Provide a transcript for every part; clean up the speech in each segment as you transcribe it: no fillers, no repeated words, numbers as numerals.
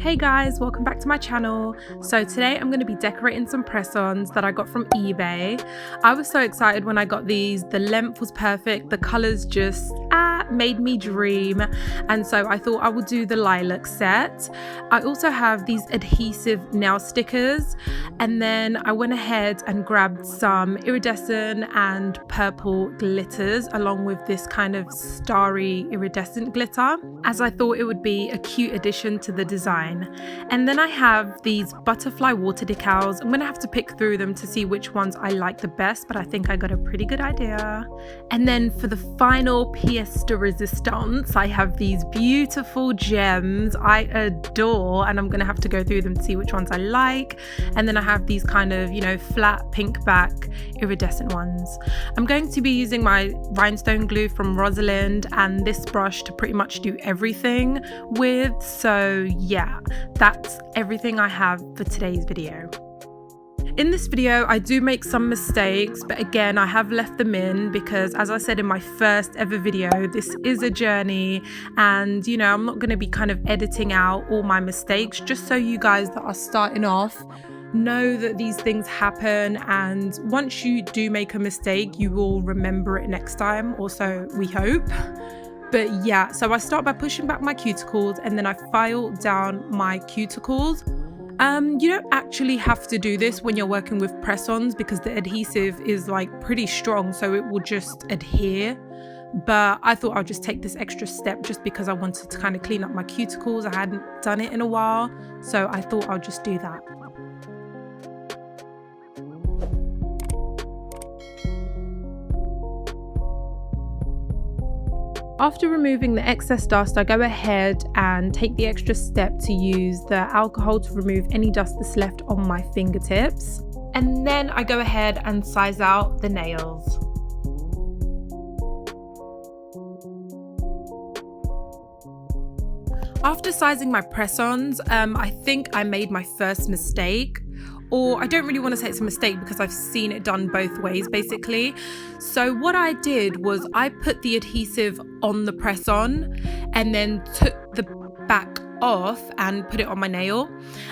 Hey guys, welcome back to my channel. So today I'm going to be decorating some press-ons that I got from eBay. I was so excited when I got these. The length was perfect, the colors just made me dream, and so I thought I would do the lilac set. I also have these adhesive nail stickers, and then I went ahead and grabbed some iridescent and purple glitters along with this kind of starry iridescent glitter, as I thought it would be a cute addition to the design. And then I have these butterfly water decals. I'm gonna have to pick through them to see which ones I like the best, but I think I got a pretty good idea. And then for the final pièce de resistance, I have these beautiful gems I adore, and I'm gonna have to go through them to see which ones I like. And then I have these kind of, you know, flat pink back iridescent ones. I'm going to be using my rhinestone glue from Rosalind and this brush to pretty much do everything with. So yeah, that's everything I have for today's video. In this video, I do make some mistakes, but again, I have left them in because, as I said in my first ever video, this is a journey, and you know, I'm not going to be kind of editing out all my mistakes, just so you guys that are starting off know that these things happen, and once you do make a mistake, you will remember it next time, or so we hope. But yeah, so I start by pushing back my cuticles, and then I file down my cuticles. You don't actually have to do this when you're working with press-ons because the adhesive is like pretty strong, so it will just adhere. But I thought I'll just take this extra step just because I wanted to kind of clean up my cuticles. I hadn't done it in a while, so I thought I'll just do that. After removing the excess dust, I go ahead and take the extra step to use the alcohol to remove any dust that's left on my fingertips. And then I go ahead and size out the nails. After sizing my press-ons, I think I made my first mistake. Or I don't really want to say it's a mistake because I've seen it done both ways basically. So what I did was I put the adhesive on the press-on and then took the back off and put it on my nail.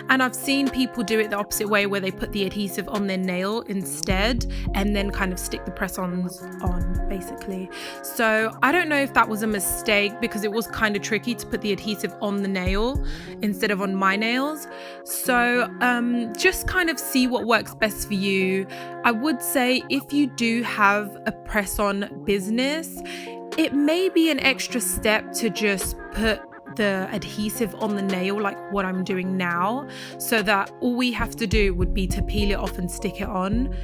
And I've seen people do it the opposite way, where they put the adhesive on their nail instead and then kind of stick the press-ons on basically. So I don't know if that was a mistake because it was kind of tricky to put the adhesive on the nail instead of on my nails. So just kind of see what works best for you. I would say if you do have a press-on business, it may be an extra step to just put the adhesive on the nail like what I'm doing now, so that all we have to do would be to peel it off and stick it on,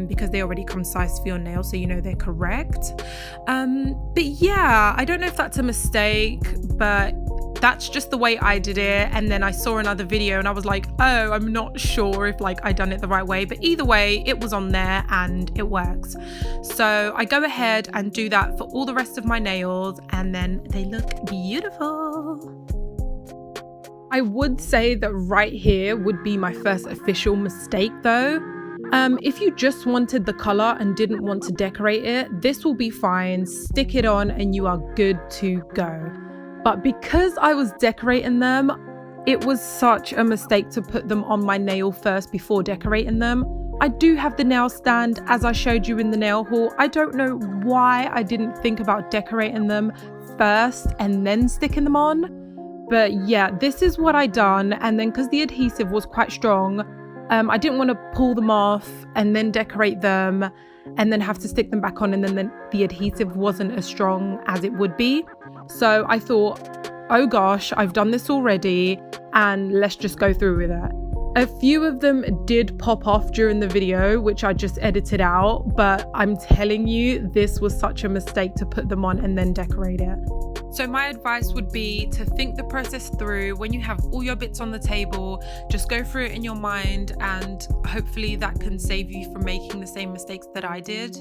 because they already come sized for your nail, so you know they're correct. But yeah, I don't know if that's a mistake, but that's just the way I did it. And then I saw another video and I was like, oh, I'm not sure if like I done it the right way, but either way it was on there and it works. So I go ahead and do that for all the rest of my nails, and then they look beautiful. I would say that right here would be my first official mistake though. If you just wanted the color and didn't want to decorate it, this will be fine. Stick it on and you are good to go. But because I was decorating them, it was such a mistake to put them on my nail first before decorating them. I do have the nail stand as I showed you in the nail haul. I don't know why I didn't think about decorating them first and then sticking them on. But yeah, this is what I done. And then because the adhesive was quite strong, I didn't want to pull them off and then decorate them and then have to stick them back on, and then the adhesive wasn't as strong as it would be. So I thought, oh gosh, I've done this already and let's just go through with it. A few of them did pop off during the video, which I just edited out, but I'm telling you, this was such a mistake to put them on and then decorate it. So my advice would be to think the process through. When you have all your bits on the table, just go through it in your mind, and hopefully that can save you from making the same mistakes that I did.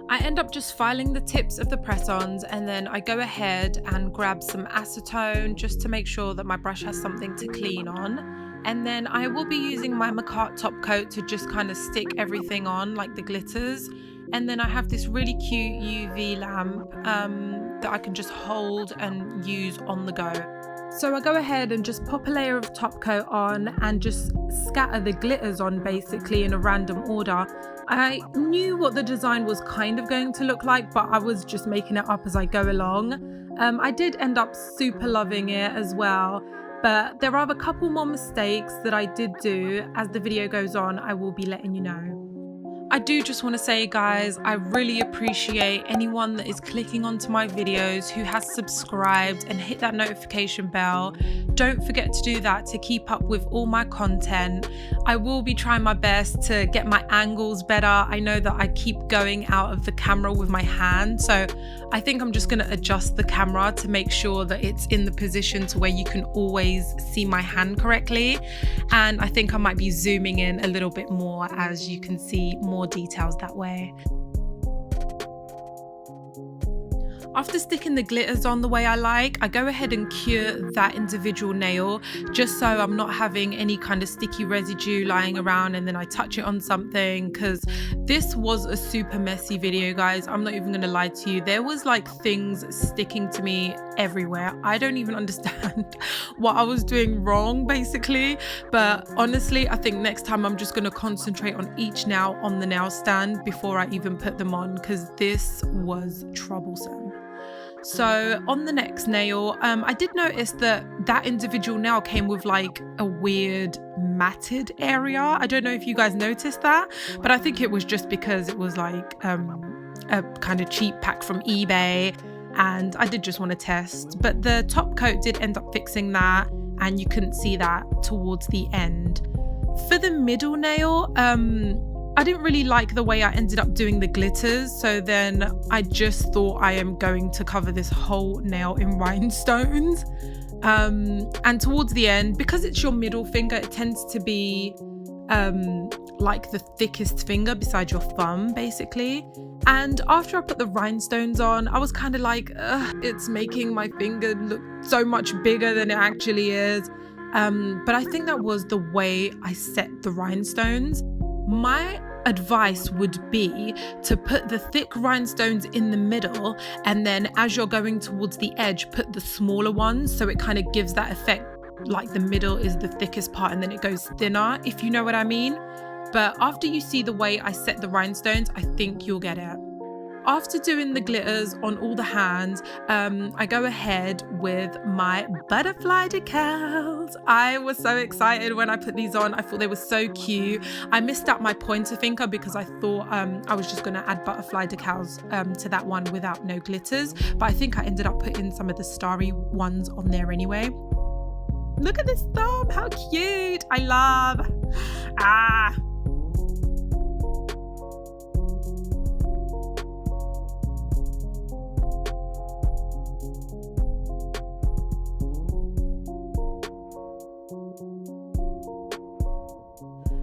I end up just filing the tips of the press-ons, and then I go ahead and grab some acetone just to make sure that my brush has something to clean on. And then I will be using my Makartt top coat to just kind of stick everything on, like the glitters. And then I have this really cute UV lamp that I can just hold and use on the go. So I go ahead and just pop a layer of top coat on and just scatter the glitters on basically in a random order. I knew what the design was kind of going to look like, but I was just making it up as I go along. I did end up super loving it as well, but there are a couple more mistakes that I did do. As the video goes on, I will be letting you know. I do just want to say, guys, I really appreciate anyone that is clicking onto my videos, who has subscribed and hit that notification bell. Don't forget to do that to keep up with all my content. I will be trying my best to get my angles better. I know that I keep going out of the camera with my hand, so I think I'm just going to adjust the camera to make sure that it's in the position to where you can always see my hand correctly. And I think I might be zooming in a little bit more, as you can see more details that way. After sticking the glitters on the way I like, I go ahead and cure that individual nail, just so I'm not having any kind of sticky residue lying around and then I touch it on something, because this was a super messy video, guys. I'm not even gonna lie to you. There was like things sticking to me everywhere. I don't even understand what I was doing wrong basically, but honestly I think next time I'm just gonna concentrate on each nail on the nail stand before I even put them on, because this was troublesome. So on the next nail, I did notice that individual nail came with like a weird matted area. I don't know if you guys noticed that, but I think it was just because it was like a kind of cheap pack from eBay, and I did just want to test. But the top coat did end up fixing that, and you couldn't see that towards the end. For the middle nail, I didn't really like the way I ended up doing the glitters, so then I just thought I am going to cover this whole nail in rhinestones. And towards the end, because it's your middle finger, it tends to be like the thickest finger besides your thumb basically. And after I put the rhinestones on, I was kind of like, it's making my finger look so much bigger than it actually is. But I think that was the way I set the rhinestones. My advice would be to put the thick rhinestones in the middle, and then as you're going towards the edge, put the smaller ones, so it kind of gives that effect like the middle is the thickest part and then it goes thinner, if you know what I mean. But after you see the way I set the rhinestones, I think you'll get it. After doing the glitters on all the hands, I go ahead with my butterfly decals. I was so excited when I put these on. I thought they were so cute. I missed out my pointer finger because I thought I was just going to add butterfly decals to that one without no glitters. But I think I ended up putting some of the starry ones on there anyway. Look at this thumb, how cute. I love.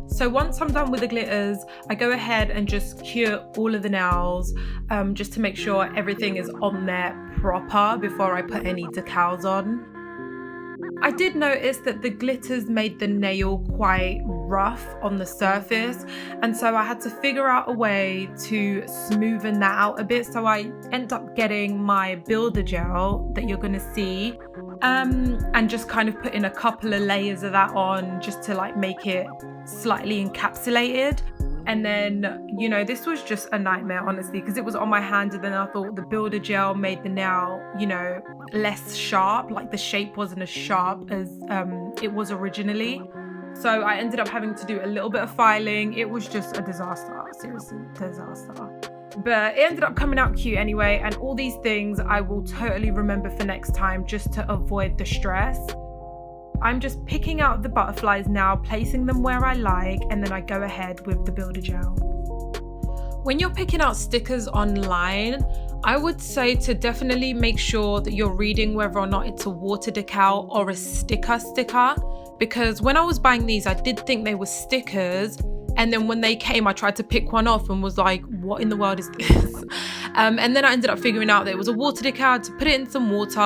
So once I'm done with the glitters, I go ahead and just cure all of the nails, just to make sure everything is on there proper before I put any decals on. I did notice that the glitters made the nail quite rough on the surface, and so I had to figure out a way to smoothen that out a bit. So I end up getting my builder gel that you're going to see, and just kind of putting a couple of layers of that on just to like make it slightly encapsulated. And then, you know, this was just a nightmare, honestly, because it was on my hand, and then I thought the builder gel made the nail, you know, less sharp, like the shape wasn't as sharp as it was originally. So I ended up having to do a little bit of filing. It was just a disaster, seriously, disaster. But it ended up coming out cute anyway, and all these things I will totally remember for next time, just to avoid the stress. I'm just picking out the butterflies now, placing them where I like, and then I go ahead with the builder gel. When you're picking out stickers online, I would say to definitely make sure that you're reading whether or not it's a water decal or a sticker, because when I was buying these, I did think they were stickers, and then when they came, I tried to pick one off and was like, what in the world is this? And then I ended up figuring out that it was a water decal, to put it in some water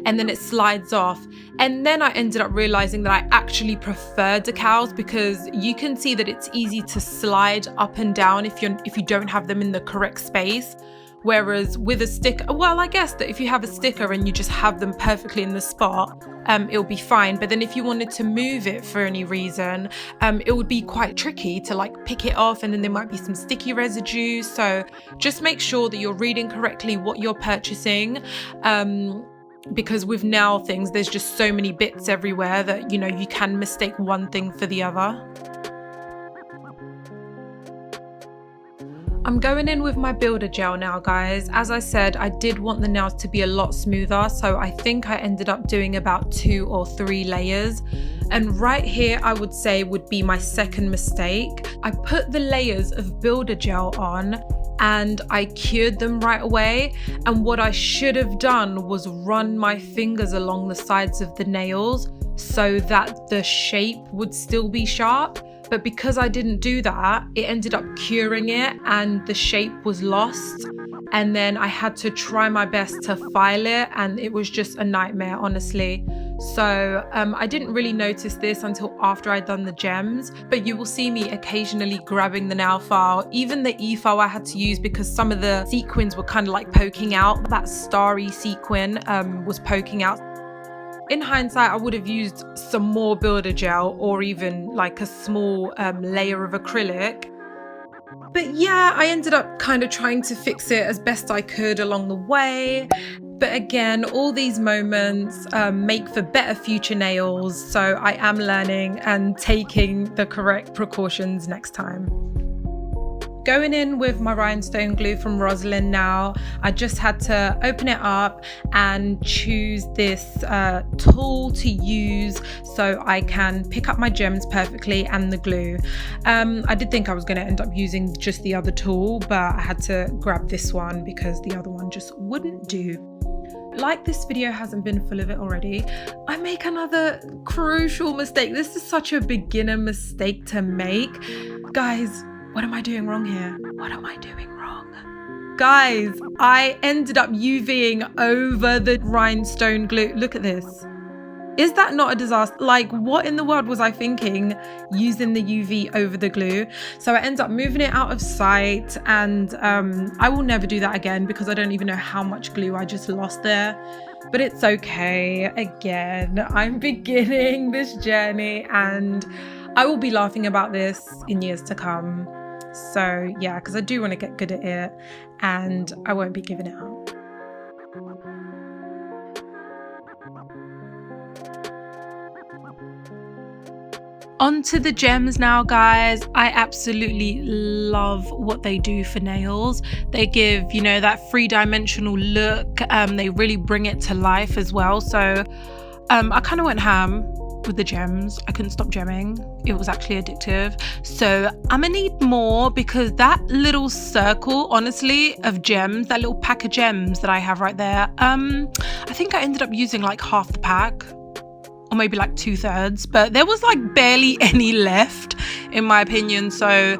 and then it slides off. And then I ended up realizing that I actually prefer decals, because you can see that it's easy to slide up and down if you don't have them in the correct space. Whereas with a sticker, well, I guess that if you have a sticker and you just have them perfectly in the spot, it'll be fine. But then if you wanted to move it for any reason, it would be quite tricky to like pick it off, and then there might be some sticky residue. So just make sure that you're reading correctly what you're purchasing. Because with nail things, there's just so many bits everywhere that, you know, you can mistake one thing for the other. I'm going in with my builder gel now, guys. As I said, I did want the nails to be a lot smoother, so I think I ended up doing about 2 or 3 layers. And right here, I would say would be my second mistake. I put the layers of builder gel on and I cured them right away. And what I should have done was run my fingers along the sides of the nails so that the shape would still be sharp. But because I didn't do that, it ended up curing it and the shape was lost. And then I had to try my best to file it, and it was just a nightmare, honestly. So I didn't really notice this until after I'd done the gems, but you will see me occasionally grabbing the nail file. Even the e-file I had to use because some of the sequins were kind of like poking out. That starry sequin was poking out. In hindsight, I would have used some more builder gel or even like a small layer of acrylic. But yeah, I ended up kind of trying to fix it as best I could along the way. But again, all these moments make for better future nails. So I am learning and taking the correct precautions next time. Going in with my rhinestone glue from Rosalind now, I just had to open it up and choose this tool to use so I can pick up my gems perfectly and the glue. I did think I was going to end up using just the other tool, but I had to grab this one because the other one just wouldn't do. Like this video hasn't been full of it already, I make another crucial mistake. This is such a beginner mistake to make. Guys, what am I doing wrong here? What am I doing wrong? Guys, I ended up UVing over the rhinestone glue. Look at this. Is that not a disaster? Like, what in the world was I thinking using the UV over the glue? So I ended up moving it out of sight, and I will never do that again because I don't even know how much glue I just lost there. But it's okay. Again, I'm beginning this journey and I will be laughing about this in years to come. So yeah, because I do want to get good at it and I won't be giving it up. On to the gems now, guys. I absolutely love what they do for nails. They give, you know, that three-dimensional look. They really bring it to life as well. So I kind of went ham with the gems. I couldn't stop gemming. It was actually addictive. So I'm gonna need more because that little circle, honestly, of gems, that little pack of gems that I have right there, I think I ended up using like half the pack, or maybe like 2/3, but there was like barely any left in my opinion. So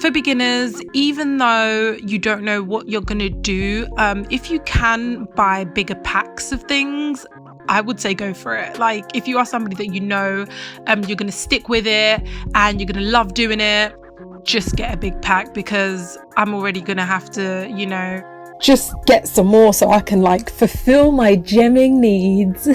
for beginners, even though you don't know what you're gonna do, if you can buy bigger packs of things, I would say go for it. Like, if you are somebody that you know you're gonna stick with it and you're gonna love doing it, just get a big pack, because I'm already gonna have to, you know, just get some more so I can like fulfill my gemming needs.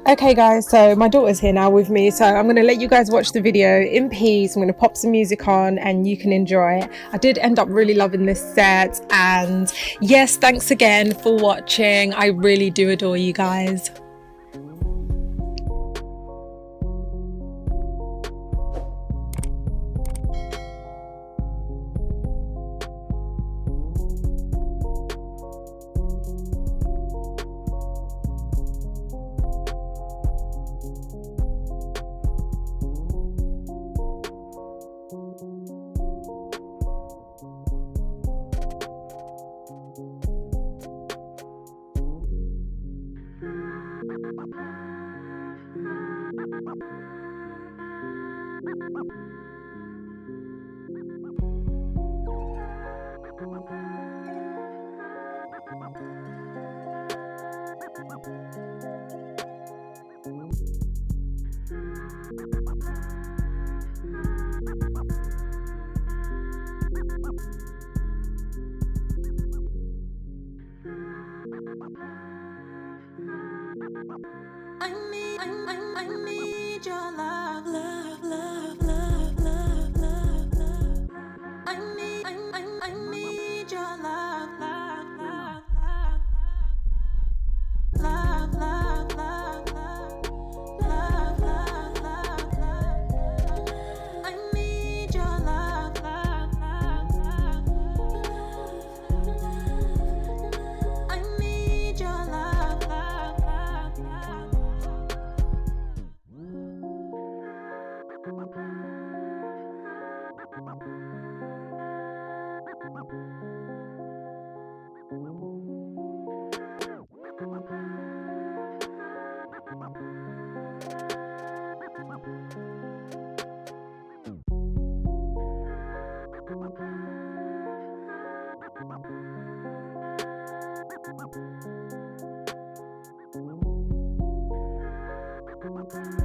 Okay guys, so my daughter's here now with me, so I'm going to let you guys watch the video in peace. I'm going to pop some music on and you can enjoy it. I did end up really loving this set, and yes, thanks again for watching. I really do adore you guys. 𝘠𝘠𝘠